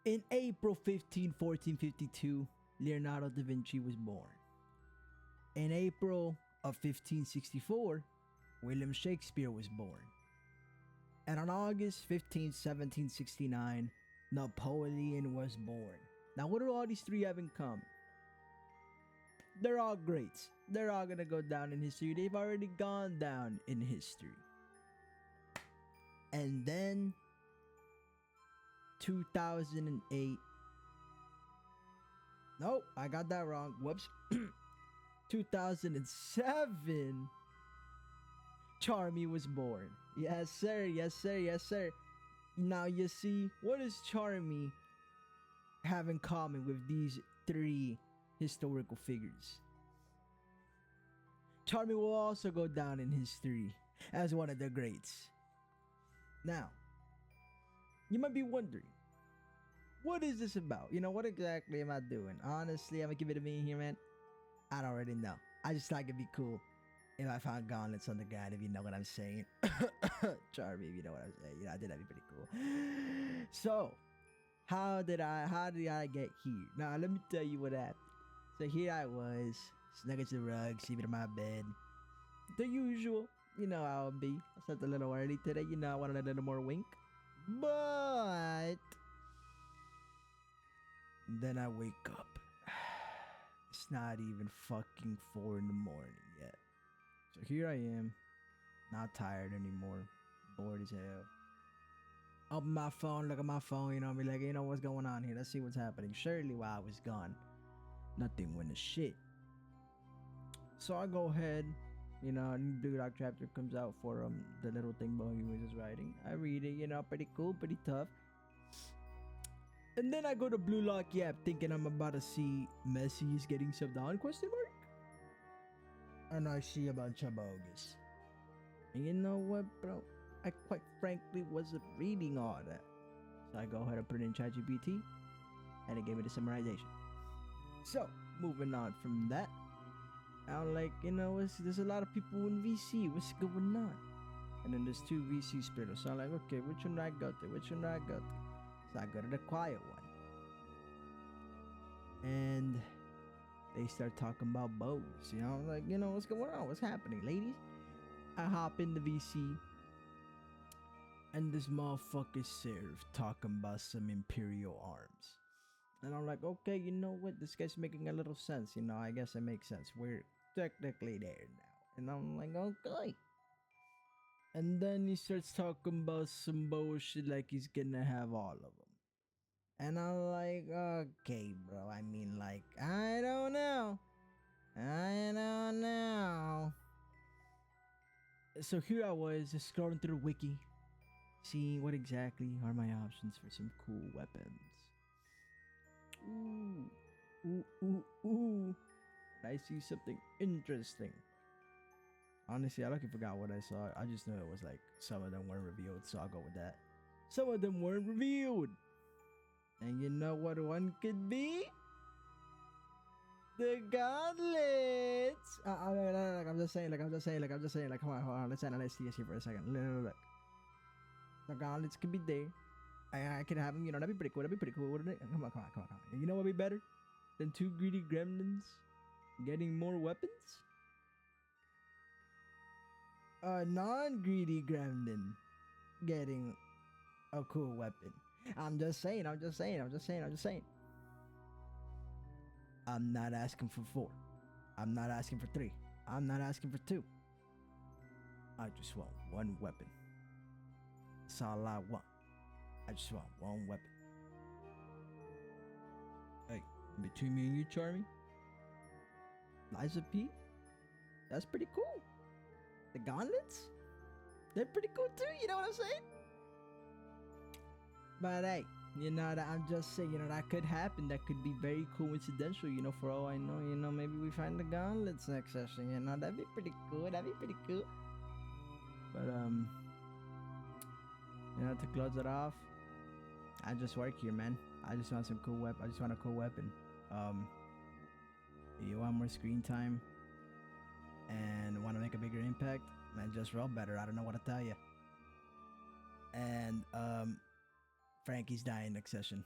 In April 15, 1452, Leonardo da Vinci was born. In April of 1564, William Shakespeare was born. And on August 15, 1769, Napoleon was born. Now, what do all these three have in common? They're all greats. They're all gonna go down in history. They've already gone down in history. And then 2008. Nope, I got that wrong. Whoops. 2007. Charmy was born. Yes, sir. Yes, sir. Yes, sir. Now, you see, what does Charmy have in common with these three historical figures? Charmy will also go down in history as one of the greats. Now, you might be wondering, what is this about? You know, what exactly am I doing? Honestly, I'm gonna give it a minute here, man. I don't already know. I just thought it'd be cool if I found gauntlets on the ground, if you know what I'm saying. Charmy, if you know what I'm saying. You know, I think that'd be pretty cool. So, how did I get here? Now, let me tell you what happened. So here I was, snug as the rug, sleeping in my bed. The usual, you know how I'll be. I slept a little early today, you know, I wanted a little more wink. But then I wake up. It's not even fucking 4 in the morning yet. So here I am, not tired anymore, bored as hell. Open my phone, look at my phone, you know, be like, you know, what's going on here? Let's see what's happening. Surely while I was gone, nothing went to shit. So I go ahead, you know, a new Blue Lock chapter comes out for the little thing Bohemian was writing. I read it, you know, pretty cool, pretty tough. And then I go to Blue Lock Yap thinking I'm about to see Messi is getting subbed on, question mark? And I see a bunch of bogus. And you know what, bro? I quite frankly wasn't reading all that. So I go ahead and put it in ChatGPT, and it gave me the summarization. So, moving on from that, I'm like, you know, there's a lot of people in VC. What's going on? And then there's 2 VC splitters. So I'm like, okay, which one do I go to? Which one do I go to? So I go to the quiet one. And they start talking about bows. You know, I'm like, you know, what's going on? What's happening, ladies? I hop in the VC. And this motherfucker Serve talking about some Imperial arms. And I'm like, okay, you know what? This guy's making a little sense. You know, I guess it makes sense. We're technically there now. And I'm like, okay. And then he starts talking about some bullshit like he's gonna have all of them. And I'm like, okay, bro. I mean, like, I don't know. So here I was, just scrolling through the wiki, seeing what exactly are my options for some cool weapons. Ooh. I see something interesting. Honestly, I lucky forgot what I saw. I just know it was like some of them weren't revealed, so I'll go with that. Some of them weren't revealed. And you know what one could be? The gauntlets. I'm just saying. Come on. Let's analyze this here for a second. Look. The gauntlets could be there. I could have them, you know, that'd be pretty cool, wouldn't it? Come on. You know what would be better than 2 greedy gremlins getting more weapons? A non-greedy gremlin getting a cool weapon. I'm just saying. I'm not asking for 4. I'm not asking for 3. I'm not asking for 2. I just want 1 weapon. That's all I want. I just want 1 weapon. Hey, between me and you, Charmy, Liza P, that's pretty cool. The gauntlets, they're pretty cool too, you know what I'm saying? But hey, you know, that I'm just saying, you know, that could happen. That could be very coincidental, you know, for all I know. You know, maybe we find the gauntlets next session, you know, that'd be pretty cool. But, you know, to close it off, I just work here, man. I just want some cool weapon. I just want a cool weapon. You want more screen time and want to make a bigger impact, man, just roll better. I don't know what to tell you. And Frankie's dying next session.